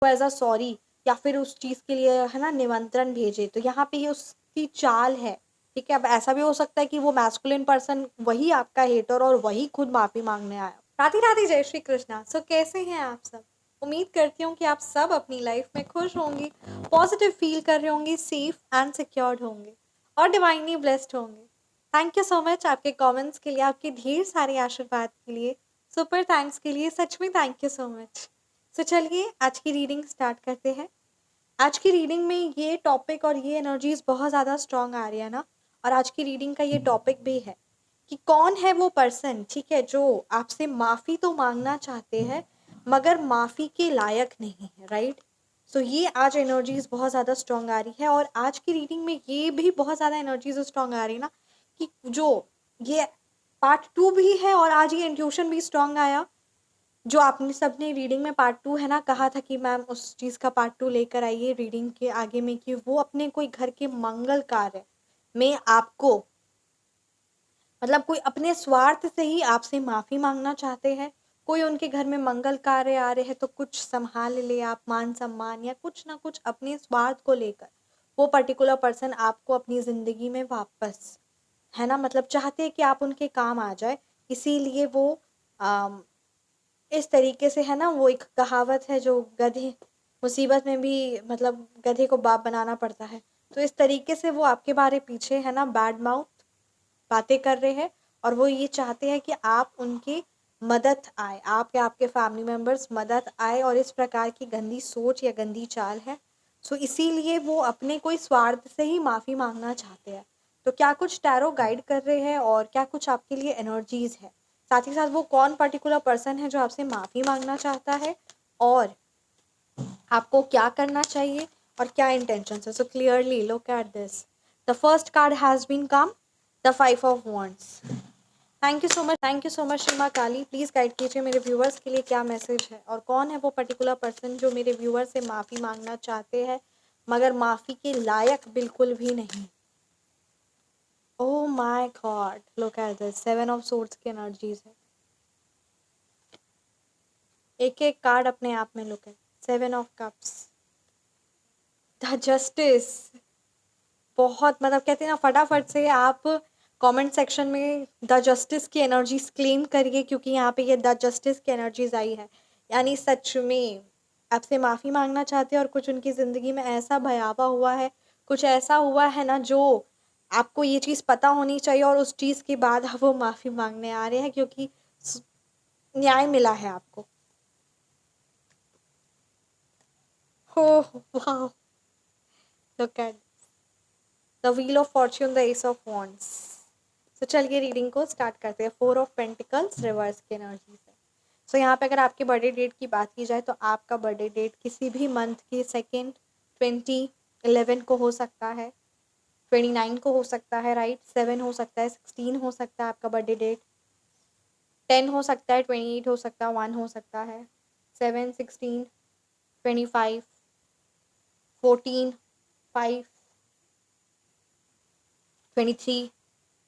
As a sorry या फिर उस चीज़ के लिए है ना निमंत्रण भेजे, तो यहाँ पे ये उसकी चाल है। ठीक है, अब ऐसा भी हो सकता है कि वो मैस्कुलिन पर्सन वही आपका हेटर और वही खुद माफ़ी मांगने आया। राधे राधे, जय श्री कृष्णा। सो कैसे हैं आप सब? उम्मीद करती हूँ कि आप सब अपनी लाइफ में खुश होंगे, पॉजिटिव फील कर रहे होंगे, सेफ एंड सिक्योर्ड होंगे और डिवाइनली ब्लेस्ड होंगे। थैंक यू सो मच आपके कमेंट्स के लिए, आपके ढेर सारे आशीर्वाद के लिए, सुपर थैंक्स के लिए, सच में थैंक यू सो मच। तो चलिए आज की रीडिंग स्टार्ट करते हैं। आज की रीडिंग में ये टॉपिक और ये एनर्जीज बहुत ज़्यादा स्ट्रांग आ रही है ना, और आज की रीडिंग का ये टॉपिक भी है कि कौन है वो पर्सन, ठीक है, जो आपसे माफ़ी तो मांगना चाहते हैं मगर माफ़ी के लायक नहीं है, राइट। सो ये आज एनर्जीज बहुत ज़्यादा स्ट्रांग आ रही है, और आज की रीडिंग में ये भी बहुत ज़्यादा एनर्जीज स्ट्रांग आ रही है ना कि जो ये पार्ट 2 भी है और आज ये इंट्यूशन भी स्ट्रांग आया। जो आपने सबने रीडिंग में पार्ट 2 है ना कहा था कि मैम उस चीज़ का पार्ट 2 लेकर आइए रीडिंग के आगे में, कि वो अपने कोई घर के मंगल कार्य में आपको, मतलब कोई अपने स्वार्थ से ही आपसे माफ़ी मांगना चाहते हैं। कोई उनके घर में मंगल कार्य आ रहे हैं तो कुछ संभाल ले आप, मान सम्मान या कुछ ना कुछ अपने स्वार्थ को लेकर वो पर्टिकुलर पर्सन आपको अपनी ज़िंदगी में वापस, है ना, मतलब चाहते हैं कि आप उनके काम आ जाए। इसीलिए वो इस तरीके से, है ना, वो एक कहावत है जो गधे मुसीबत में भी, मतलब गधे को बाप बनाना पड़ता है। तो इस तरीके से वो आपके बारे पीछे, है ना, बैड माउथ बातें कर रहे हैं, और वो ये चाहते हैं कि आप उनकी मदद आए, आप या आपके फैमिली मेम्बर्स मदद आए, और इस प्रकार की गंदी सोच या गंदी चाल है। सो इसीलिए वो अपने कोई स्वार्थ से ही माफ़ी मांगना चाहते हैं। तो क्या कुछ टैरो गाइड कर रहे हैं और क्या कुछ आपके लिए एनर्जीज है, साथ ही साथ वो कौन पर्टिकुलर पर्सन है जो आपसे माफ़ी मांगना चाहता है, और आपको क्या करना चाहिए और क्या इंटेंशन है। So clearly look at this. The first card has been come, the 5 of wands. Thank you so much Shri Maa Kali. Please guide कीजिए मेरे व्यूअर्स के लिए क्या मैसेज है, और कौन है वो पर्टिकुलर पर्सन जो मेरे व्यूअर से माफ़ी मांगना चाहते हैं मगर माफ़ी के लायक बिल्कुल भी नहीं। Oh my God, look at this, 7 of swords की एनर्जीज है। एक एक कार्ड अपने आप में लुक है। 7 ऑफ कप्स, द जस्टिस। बहुत, मतलब कहते हैं ना, फटाफट से आप कमेंट सेक्शन में द जस्टिस की एनर्जीज क्लेम करिए, क्योंकि यहाँ पे ये द जस्टिस की एनर्जीज आई है। यानी सच में आपसे माफ़ी मांगना चाहते हैं और कुछ उनकी ज़िंदगी में ऐसा भयावह हुआ है, कुछ ऐसा हुआ है ना जो आपको ये चीज़ पता होनी चाहिए, और उस चीज़ के बाद आप वो माफ़ी मांगने आ रहे हैं क्योंकि न्याय मिला है आपको। हो, वाह, look at the wheel of Fortune, the S of wands. तो चलिए रीडिंग को स्टार्ट करते हैं। 4 ऑफ पेंटिकल्स रिवर्स की एनर्जी से। सो यहाँ पे अगर आपके बर्थडे डेट की बात की जाए तो आपका बर्थडे डेट किसी भी मंथ की 2nd, 20, 11 को हो सकता है, 29 को हो सकता है, राइट, 7 हो सकता है, 16 हो सकता है आपका बर्थडे डेट, 10 हो सकता है, 28 हो सकता है, 1 हो सकता है, 7, 16, 25, 14, 5, 23,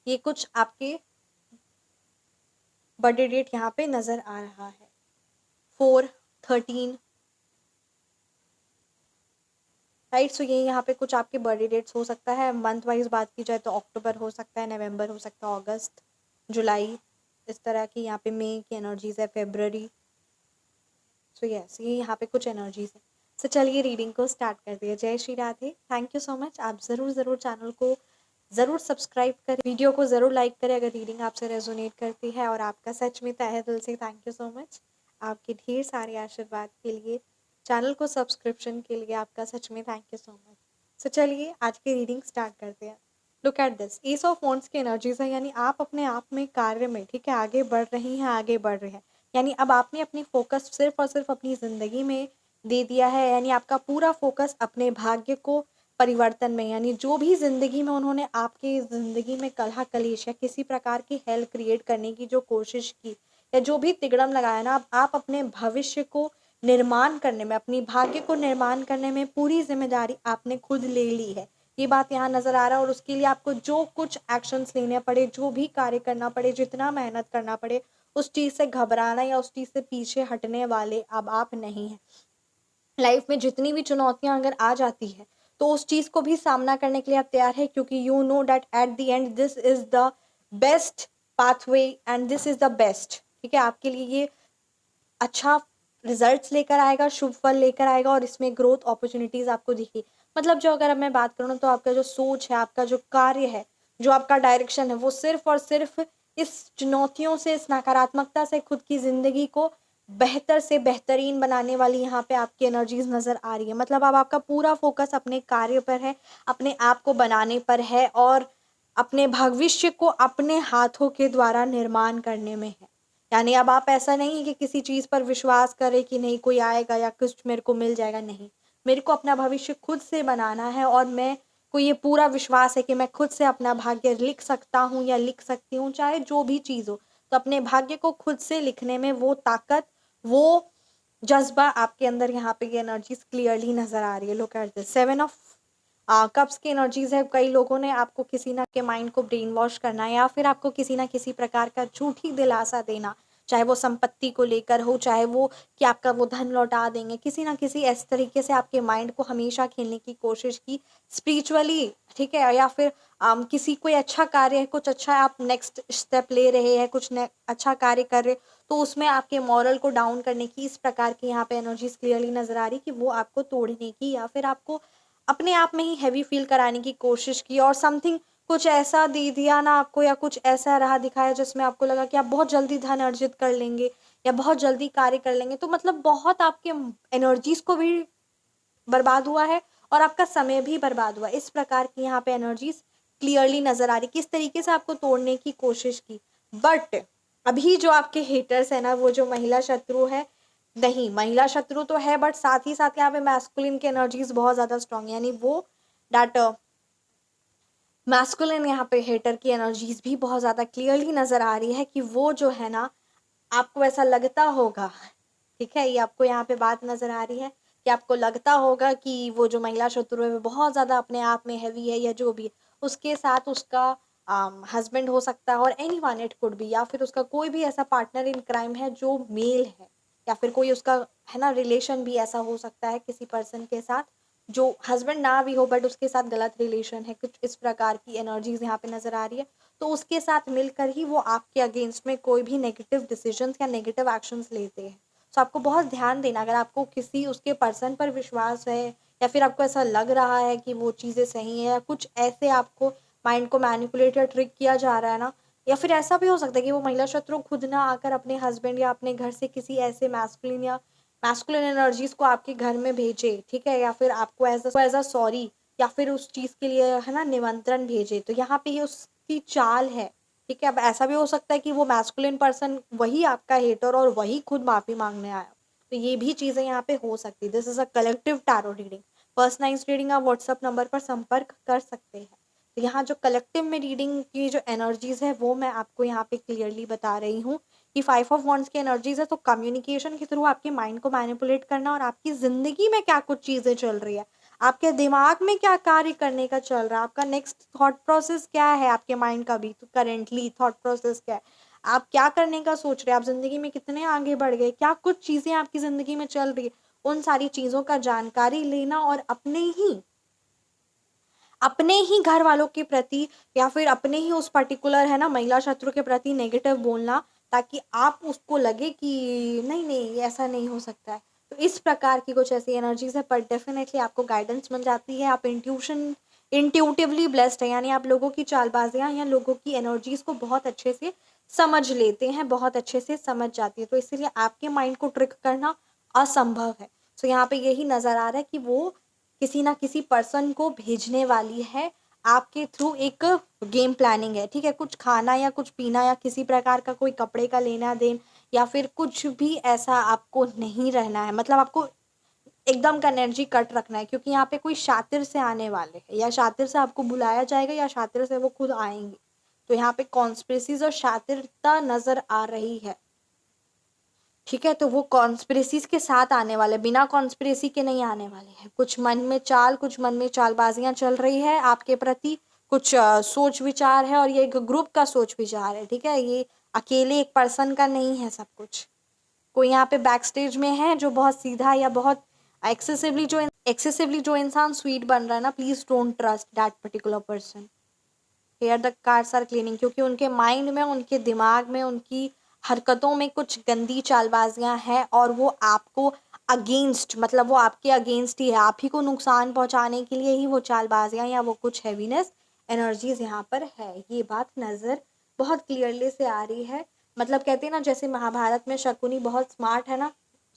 ये कुछ आपके बर्थडे डेट यहाँ पे नज़र आ रहा है। 4, 13, राइट। सो ये यहाँ पे कुछ आपके बर्थडे डेट्स हो सकता है। मंथ वाइज बात की जाए तो अक्टूबर हो सकता है, नवंबर हो सकता है, अगस्त, जुलाई, इस तरह की यहाँ पे मई की एनर्जीज है, फेब्रवरी। सो यस, ये यहाँ पे कुछ एनर्जीज है। सो चलिए रीडिंग को स्टार्ट कर दिया। जय Shri Radhe, thank you so much. आप ज़रूर चैनल को ज़रूर सब्सक्राइब करें, वीडियो को ज़रूर लाइक करें अगर रीडिंग आपसे रेजोनेट करती है, और आपका सच में तहे दिल से थैंक यू सो मच आपके ढेर सारे आशीर्वाद के लिए, चैनल को सब्सक्रिप्शन के लिए आपका सच में थैंक यू सो मच। सो चलिए आज की रीडिंग स्टार्ट करते हैं। Look at this, S of wands की एनर्जीज है, यानी आप अपने आप में कार्य में, ठीक है, आगे बढ़ रही हैं, आगे बढ़ रहे हैं। यानी अब आपने अपनी फोकस सिर्फ और सिर्फ अपनी ज़िंदगी में दे दिया है, यानी आपका पूरा फोकस अपने भाग्य को परिवर्तन में, यानी जो भी ज़िंदगी में उन्होंने आपकी ज़िंदगी में कलह कलेश या किसी प्रकार की हेल क्रिएट करने की जो कोशिश की या जो भी तिगड़म लगाया ना, अब आप अपने भविष्य को निर्माण करने में, अपनी भाग्य को निर्माण करने में पूरी जिम्मेदारी आपने खुद ले ली है। ये बात यहाँ नज़र आ रहा है, और उसके लिए आपको जो कुछ एक्शंस लेने पड़े, जो भी कार्य करना पड़े, जितना मेहनत करना पड़े, उस चीज़ से घबराना या उस चीज़ से पीछे हटने वाले अब आप नहीं हैं। लाइफ में जितनी भी चुनौतियां अगर आ जाती है तो उस चीज को भी सामना करने के लिए आप तैयार है, क्योंकि you know that at the end this is the best pathway and this is the best. ठीक है, आपके लिए ये अच्छा रिजल्ट्स लेकर आएगा, शुभ फल लेकर आएगा और इसमें ग्रोथ अपॉर्चुनिटीज आपको दिखी। मतलब जो अगर अब मैं बात करूँ तो आपका जो सोच है, आपका जो कार्य है, जो आपका डायरेक्शन है, वो सिर्फ और सिर्फ इस चुनौतियों से, इस नकारात्मकता से खुद की जिंदगी को बेहतर से बेहतरीन बनाने वाली यहाँ पे आपकी एनर्जीज नजर आ रही है। मतलब अब आपका पूरा फोकस अपने कार्य पर है, अपने आप को बनाने पर है और अपने भविष्य को अपने हाथों के द्वारा निर्माण करने में है। यानी अब आप ऐसा नहीं है कि किसी चीज पर विश्वास करें कि नहीं कोई आएगा या कुछ मेरे को मिल जाएगा, नहीं, मेरे को अपना भविष्य खुद से बनाना है और मैं को ये पूरा विश्वास है कि मैं खुद से अपना भाग्य लिख सकता हूँ या लिख सकती हूँ, चाहे जो भी चीज हो। तो अपने भाग्य को खुद से लिखने में वो ताकत, वो जज्बा आपके अंदर यहाँ पे ये एनर्जीज क्लियरली नजर आ रही है। Look at this 7 of cups की एनर्जीज है। कई लोगों ने आपको किसी ना के माइंड को ब्रेन वॉश करना है या फिर आपको किसी ना किसी प्रकार का झूठी दिलासा देना, चाहे वो संपत्ति को लेकर हो, चाहे वो कि आपका वो धन लौटा देंगे, किसी ना किसी ऐसे तरीके से आपके माइंड को हमेशा खेलने की कोशिश की स्पिरिचुअली। ठीक है, या फिर किसी कोई अच्छा कार्य है, कुछ अच्छा आप नेक्स्ट स्टेप ले रहे हैं, कुछ अच्छा कार्य कर रहे, तो उसमें आपके मॉरल को डाउन करने की इस प्रकार की यहाँ पे एनर्जीज क्लियरली नजर आ रही कि वो आपको तोड़ने की या फिर आपको अपने आप में ही हैवी फील कराने की कोशिश की और समथिंग कुछ ऐसा दे दिया ना आपको, या कुछ ऐसा राह दिखाया जिसमें आपको लगा कि आप बहुत जल्दी धन अर्जित कर लेंगे या बहुत जल्दी कार्य कर लेंगे। तो मतलब बहुत आपके एनर्जीज को भी बर्बाद हुआ है और आपका समय भी बर्बाद हुआ। इस प्रकार की यहाँ पे एनर्जीज क्लियरली नजर आ रही किस तरीके से आपको तोड़ने की कोशिश की। बट अभी जो आपके हेटर्स है ना, वो जो महिला शत्रु है, नहीं महिला शत्रु तो है बट साथ ही साथ यहाँ पे मैस्कुलिन की एनर्जीज बहुत ज्यादा स्ट्रांग है। यानी वो दैट मैस्कुलिन यहाँ पे हेटर की एनर्जीज भी बहुत ज्यादा क्लियरली नजर आ रही है कि वो जो है ना, आपको ऐसा लगता होगा, ठीक है, ये आपको यहाँ पे बात नजर आ रही है कि आपको लगता होगा कि वो जो महिला शत्रु है वो बहुत ज्यादा अपने आप में हैवी है या जो भी है, उसके साथ उसका हस्बैंड हो सकता है और any one it could be, या फिर उसका कोई भी ऐसा पार्टनर इन क्राइम है जो मेल है, या फिर कोई उसका है ना रिलेशन भी ऐसा हो सकता है किसी पर्सन के साथ जो हस्बैंड ना भी हो बट उसके साथ गलत रिलेशन है। कुछ इस प्रकार की एनर्जीज यहाँ पे नजर आ रही है। तो उसके साथ मिलकर ही वो आपके अगेंस्ट में कोई भी नेगेटिव डिसीजंस या नेगेटिव एक्शंस लेते हैं। तो आपको बहुत ध्यान देना, अगर आपको किसी उसके पर्सन पर विश्वास है या फिर आपको ऐसा लग रहा है कि वो चीज़ें सही है या कुछ ऐसे आपको माइंड को मैनिपुलेट या ट्रिक किया जा रहा है ना, या फिर ऐसा भी हो सकता है कि वो महिला शत्रु खुद ना आकर अपने हस्बैंड या अपने घर से किसी ऐसे मैस्कुलिन या मैस्कुलिन एनर्जीज को आपके घर में भेजे, ठीक है, या फिर आपको एज अ सॉरी या फिर उस चीज के लिए है ना निमंत्रण भेजे। तो यहाँ पे ये उसकी चाल है। ठीक है, अब ऐसा भी हो सकता है कि वो मैस्कुलिन पर्सन वही आपका हेटर और वही खुद माफी मांगने आया। तो ये भी चीजें यहाँ पे हो सकती है। This is a collective tarot reading. Personalised reading आप व्हाट्सएप नंबर पर संपर्क कर सकते हैं। तो यहाँ जो कलेक्टिव में रीडिंग की जो एनर्जीज है वो मैं आपको यहाँ पे क्लियरली बता रही हूँ कि 5 ऑफ वॉन्ड्स की एनर्जीज है। तो कम्युनिकेशन के थ्रू आपके माइंड को मैनिपुलेट करना और आपकी जिंदगी में क्या कुछ चीजें चल रही है, आपके दिमाग में क्या कार्य करने का चल रहा है, आपका नेक्स्ट थॉट प्रोसेस क्या है, आपके माइंड का भी तो करेंटली थॉट प्रोसेस क्या है, आप क्या करने का सोच रहे हैं, आप जिंदगी में कितने आगे बढ़ गए, क्या कुछ चीजें आपकी जिंदगी में चल रही है, उन सारी चीजों का जानकारी लेना और अपने ही घर वालों के प्रति या फिर अपने ही उस पर्टिकुलर है ना महिला शत्रु के प्रति नेगेटिव बोलना, ताकि आप उसको लगे कि नहीं नहीं ये ऐसा नहीं हो सकता है। तो इस प्रकार की कुछ ऐसी एनर्जीज है, पर डेफिनेटली आपको गाइडेंस मिल जाती है। आप इंट्यूटिवली ब्लेस्ड है, यानी आप लोगों की चालबाजियां या लोगों की एनर्जीज को बहुत अच्छे से समझ लेते हैं, बहुत अच्छे से समझ जाती है। तो इसीलिए आपके माइंड को ट्रिक करना असंभव है। तो यहाँ पे यही नजर आ रहा है कि वो किसी ना किसी पर्सन को भेजने वाली है आपके थ्रू। एक गेम प्लानिंग है, ठीक है, कुछ खाना या कुछ पीना या किसी प्रकार का कोई कपड़े का लेना देन या फिर कुछ भी ऐसा आपको नहीं रहना है। मतलब आपको एकदम का एनर्जी कट रखना है, क्योंकि यहाँ पे कोई शातिर से आने वाले हैं या शातिर से आपको बुलाया जाएगा या शातिर से वो खुद आएंगे। तो यहाँ पे कॉन्स्पिरेसीज और शातिरता नजर आ रही है। ठीक है, तो वो कॉन्स्पिरेसीज के साथ आने वाले, बिना कॉन्स्पिरेसी के नहीं आने वाले हैं। कुछ मन में चालबाजियां चल रही है आपके प्रति, कुछ सोच विचार है और ये एक ग्रुप का सोच विचार है। ठीक है, ये अकेले एक पर्सन का नहीं है सब कुछ। कोई यहाँ पे बैक स्टेज में है जो बहुत सीधा या बहुत एक्सेसिवली जो इंसान स्वीट बन रहा है ना, please don't trust that particular person. Here the cards are cleaning, क्योंकि उनके माइंड में, उनके दिमाग में, उनकी हरकतों में कुछ गंदी चालबाजियां हैं और वो आपको अगेंस्ट, मतलब वो आपके अगेंस्ट ही है, आप ही को नुकसान पहुंचाने के लिए ही वो चालबाजियां या वो कुछ हैवीनेस एनर्जीज यहाँ पर है। ये बात नज़र बहुत क्लियरली से आ रही है। मतलब कहते हैं ना, जैसे महाभारत में शकुनी बहुत स्मार्ट है ना,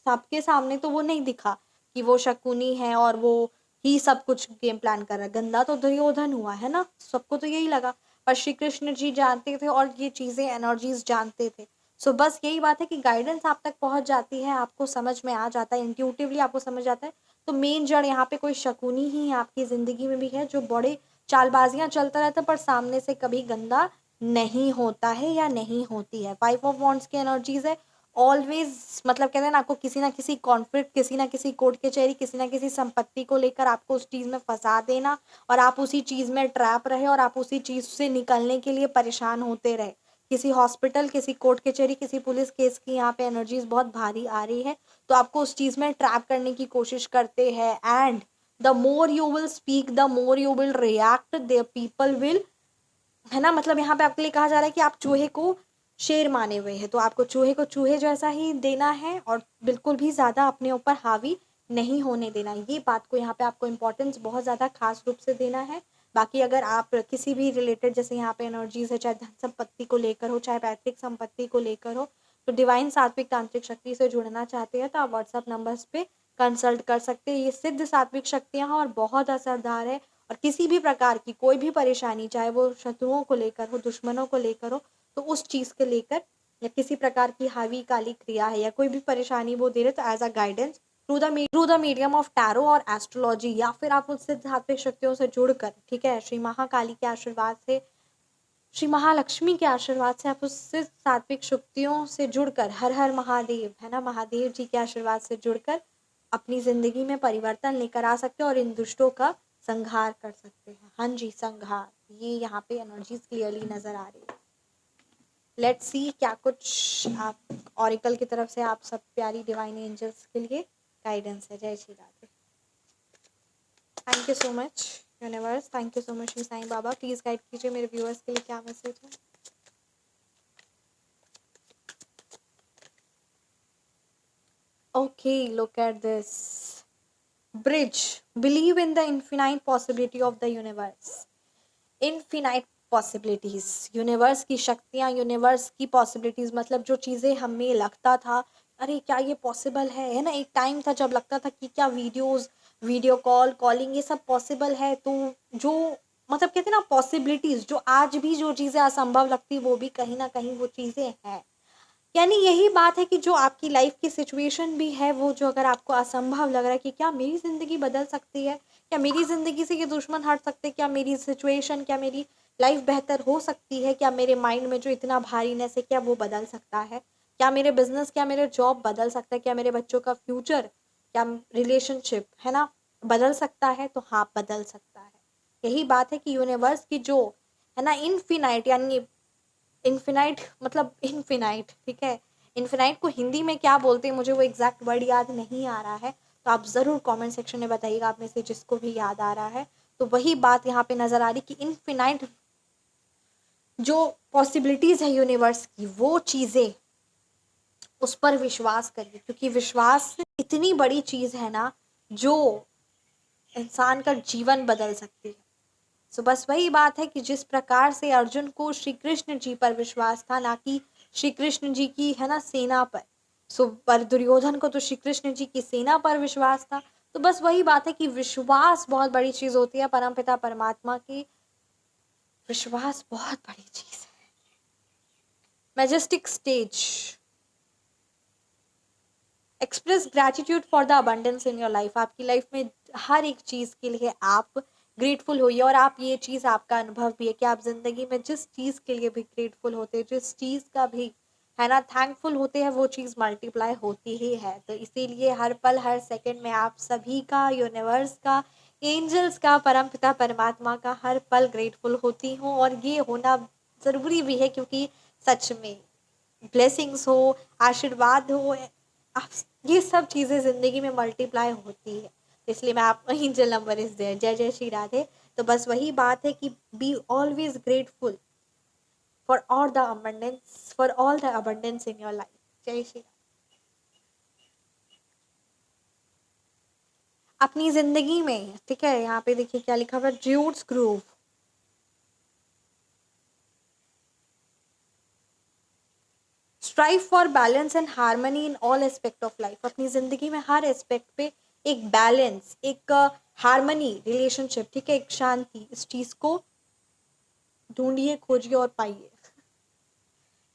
सबके सामने तो वो नहीं दिखा कि वो शकुनी है और वो ही सब कुछ गेम प्लान कर रहा है। गंदा तो दुर्योधन हुआ है ना, सबको तो यही लगा, पर श्री कृष्ण जी जानते थे और ये चीजें एनर्जीज जानते थे। सो बस यही बात है कि गाइडेंस आप तक पहुंच जाती है, आपको समझ में आ जाता है, इंट्यूटिवली आपको समझ आता है। तो मेन जड़ यहाँ पे कोई शकुनी ही आपकी जिंदगी में भी है जो बड़े चालबाजियां चलता रहता है पर सामने से कभी गंदा नहीं होता है या नहीं होती है। 5 ऑफ वॉन्ड्स की एनर्जीज है ऑलवेज, मतलब कहते हैं ना, आपको किसी ना किसी कॉन्फ्लिक्ट, किसी ना किसी कोर्ट कचहरी, किसी ना किसी संपत्ति को लेकर आपको उस चीज में फंसा देना और आप उसी चीज में ट्रैप रहे और आप उसी चीज से निकलने के लिए परेशान होते रहे। किसी हॉस्पिटल, किसी कोर्ट कचहरी, किसी पुलिस केस की यहाँ पे एनर्जीज बहुत भारी आ रही है, तो आपको उस चीज में ट्रैप करने की कोशिश करते हैं। And the more you will speak, the more you will react, the people will, है ना, मतलब यहाँ पे आपके लिए कहा जा रहा है कि आप चूहे को शेर माने हुए हैं, तो आपको चूहे को चूहे जैसा ही देना है और बिल्कुल भी ज्यादा अपने ऊपर हावी नहीं होने देना। ये बात को यहाँ पे आपको इम्पोर्टेंस बहुत ज्यादा खास रूप से देना है। बाकी अगर आप किसी भी रिलेटेड, जैसे यहाँ पे एनर्जीज है, चाहे धन संपत्ति को लेकर हो, चाहे पैतृक संपत्ति को लेकर हो, तो डिवाइन सात्विक तांत्रिक शक्ति से जुड़ना चाहते हैं तो आप व्हाट्सएप नंबर्स पे कंसल्ट कर सकते हैं। ये सिद्ध सात्विक शक्तियाँ हैं और बहुत असरदार है। और किसी भी प्रकार की कोई भी परेशानी, चाहे वो शत्रुओं को लेकर हो, दुश्मनों को लेकर हो, तो उस चीज के लेकर या किसी प्रकार की हावी काली क्रिया है या कोई भी परेशानी वो दे रहे, तो as a guidance through the medium of tarot और एस्ट्रोलॉजी, या फिर आप उससे धात्विक शक्तियों से जुड़कर, ठीक है, श्री महाकाली के आशीर्वाद से, श्री महालक्ष्मी के आशीर्वाद से, आप उससे सात्विक शक्तियों से जुड़कर, हर हर महादेव, है ना, महादेव जी के आशीर्वाद से जुड़कर अपनी जिंदगी में परिवर्तन लेकर आ सकते हैं और इन दुष्टों का संहार कर सकते हैं। हाँ जी, संहार, ये यहाँ पे एनर्जीज क्लियरली नजर आ रही है। लेट्स सी क्या कुछ आप ऑरिकल की तरफ से आप सब प्यारी डिवाइन एंजल्स के लिए गाइडेंस है। Jai Shri Radhe. Thank you so much universe, thank you so much Shri Sai Baba. Please guide कीजिए मेरे व्यूअर्स के लिए क्या मैसेज है। Okay, look at this bridge, believe in the infinite possibility of the universe. Infinite possibilities, universe की शक्तियां, यूनिवर्स की पॉसिबिलिटीज, मतलब जो चीज़ें हमें लगता था अरे क्या ये पॉसिबल है ना, एक टाइम था जब लगता था कि क्या वीडियोस, वीडियो कॉल, कॉलिंग, ये सब पॉसिबल है, तो जो मतलब कहते हैं ना पॉसिबिलिटीज, जो आज भी जो चीज़ें असंभव लगती वो भी कहीं ना कहीं वो चीज़ें हैं। यानी यही बात है कि जो आपकी लाइफ की सिचुएशन भी है, वो जो अगर आपको असंभव लग रहा है कि क्या मेरी ज़िंदगी बदल सकती है, क्या मेरी ज़िंदगी से ये दुश्मन हट सकते हैं, क्या मेरी सिचुएशन, क्या मेरी लाइफ बेहतर हो सकती है, क्या मेरे माइंड में जो इतना भारीनेस है क्या वो बदल सकता है, क्या मेरे बिजनेस, क्या मेरे जॉब बदल सकता है, क्या मेरे बच्चों का फ्यूचर, क्या रिलेशनशिप, है ना, बदल सकता है, तो हाँ बदल सकता है। यही बात है कि यूनिवर्स की जो है ना इनफिनाइट, यानी इन्फिनाइट मतलब इनफिनाइट, ठीक है, इन्फिनाइट को हिंदी में क्या बोलते हैं मुझे वो एग्जैक्ट वर्ड याद नहीं आ रहा है, तो आप ज़रूर कमेंट सेक्शन में बताइएगा आप में से जिसको भी याद आ रहा है। तो वही बात यहाँ पे नज़र आ रही कि इनफिनाइट जो पॉसिबिलिटीज़ है यूनिवर्स की, वो चीज़ें, उस पर विश्वास करिए, क्योंकि विश्वास इतनी बड़ी चीज़ है ना जो इंसान का जीवन बदल सकती है। सो बस वही बात है कि जिस प्रकार से अर्जुन को श्री कृष्ण जी पर विश्वास था, ना कि श्री कृष्ण जी की, है ना, सेना पर, सो पर दुर्योधन को तो श्री कृष्ण जी की सेना पर विश्वास था। तो बस वही बात है कि विश्वास बहुत बड़ी चीज होती है, परमपिता परमात्मा की विश्वास बहुत बड़ी चीज है। Majestic stage, express gratitude for the abundance in your life. आपकी लाइफ में हर एक चीज के लिए आप ग्रेटफुल होइए, और आप ये चीज, आपका अनुभव भी है कि आप जिंदगी में जिस चीज के लिए भी ग्रेटफुल होते हैं, जिस चीज का भी, है ना, थैंकफुल होते हैं, वो चीज मल्टीप्लाई होती ही है। तो इसीलिए हर पल हर सेकंड में आप सभी का, यूनिवर्स का, एंजल्स का, परमपिता परमात्मा का हर पल ग्रेटफुल होती हूँ। और ये होना जरूरी भी है, क्योंकि सच में ब्लेसिंग्स हो, आशीर्वाद हो, ये सब चीज़ें ज़िंदगी में मल्टीप्लाई होती है, इसलिए मैं आपको एंजल नंबर इज़ देयर। जय जय श्री राधे। तो बस वही बात है कि be always grateful for all the abundance in your life. जय श्री राधे। अपनी ज़िंदगी में, ठीक है, यहाँ पे देखिए क्या लिखा हुआ है, dudes groove. Strive for balance and harmony in all aspect of life. अपनी ज़िंदगी में हर एस्पेक्ट पे एक बैलेंस, एक हार्मनी, रिलेशनशिप, ठीक है, एक शांति, इस चीज़ को ढूंढिए, खोजिए और पाइए।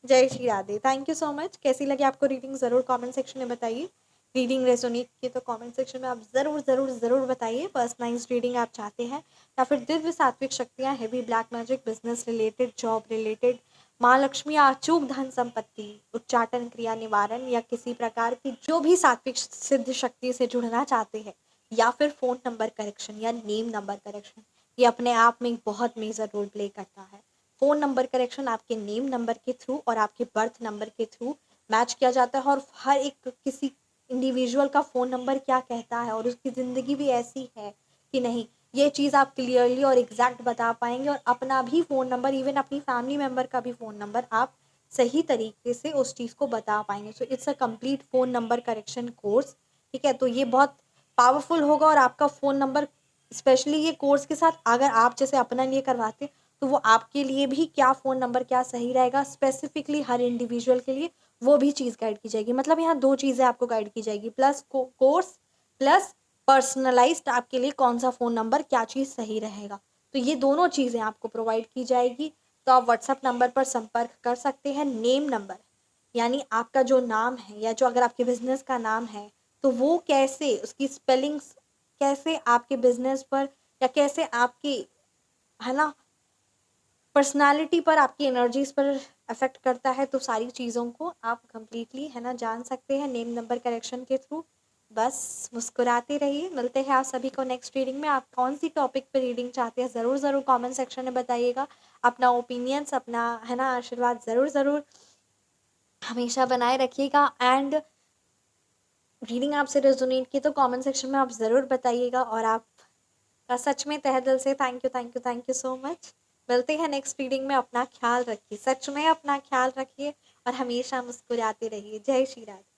जय Shri Radhe. Thank you so much. कैसी लगी आपको रीडिंग ज़रूर कमेंट सेक्शन में बताइए। रीडिंग रेजोनेट की तो कमेंट सेक्शन में आप ज़रूर ज़रूर ज़रूर बताइए। पर्सनलाइज्ड रीडिंग आप चाहते हैं या फिर दिव्य सात्विक शक्तियाँ, heavy black magic, business related, job related, माँ लक्ष्मी, अचूक धन संपत्ति, उच्चाटन क्रिया निवारण, या किसी प्रकार की जो भी सात्विक सिद्ध शक्ति से जुड़ना चाहते हैं, या फिर फ़ोन नंबर करेक्शन या नेम नंबर करेक्शन, ये अपने आप में एक बहुत मेजर रोल प्ले करता है। फ़ोन नंबर करेक्शन आपके नेम नंबर के थ्रू और आपके बर्थ नंबर के थ्रू मैच किया जाता है, और हर एक किसी इंडिविजुअल का फ़ोन नंबर क्या कहता है और उसकी ज़िंदगी भी ऐसी है कि नहीं, ये चीज़ आप क्लियरली और एग्जैक्ट बता पाएंगे, और अपना भी फ़ोन नंबर, इवन अपनी फैमिली मेम्बर का भी फ़ोन नंबर आप सही तरीके से उस चीज़ को बता पाएंगे। So it's a complete phone number correction course, ठीक है। तो ये बहुत पावरफुल होगा, और आपका फ़ोन नंबर, स्पेशली ये कोर्स के साथ अगर आप जैसे अपना लिए करवाते, तो वो आपके लिए भी क्या फ़ोन नंबर क्या सही रहेगा स्पेसिफिकली हर इंडिविजुअल के लिए, वो भी चीज़ गाइड की जाएगी। मतलब यहाँ दो चीज़ें आपको गाइड की जाएगी, प्लस कोर्स, प्लस पर्सनलाइज्ड आपके लिए कौन सा फ़ोन नंबर क्या चीज़ सही रहेगा। तो ये दोनों चीज़ें आपको प्रोवाइड की जाएगी। तो आप व्हाट्सएप नंबर पर संपर्क कर सकते हैं। नेम नंबर यानी आपका जो नाम है, या जो अगर आपके बिजनेस का नाम है, तो वो कैसे, उसकी स्पेलिंग्स कैसे आपके बिजनेस पर, या कैसे आपकी, है ना, पर्सनालिटी पर, आपकी एनर्जीज पर अफेक्ट करता है, तो सारी चीज़ों को आप कंप्लीटली, है ना, जान सकते हैं नेम नंबर करेक्शन के थ्रू। बस मुस्कुराते रहिए। मिलते हैं आप सभी को नेक्स्ट रीडिंग में। आप कौन सी टॉपिक पे रीडिंग चाहते हैं ज़रूर ज़रूर कमेंट सेक्शन में बताइएगा। अपना ओपिनियंस, अपना, है ना, आशीर्वाद ज़रूर ज़रूर हमेशा बनाए रखिएगा। एंड रीडिंग आपसे रेजोनेट की तो कमेंट सेक्शन में आप ज़रूर बताइएगा। और आपका सच में तहे दिल से thank you, thank you, thank you so much. मिलते हैं नेक्स्ट रीडिंग में। अपना ख्याल रखिए, सच में अपना ख्याल रखिए, और हमेशा मुस्कुराते रहिए। जय श्री राधे।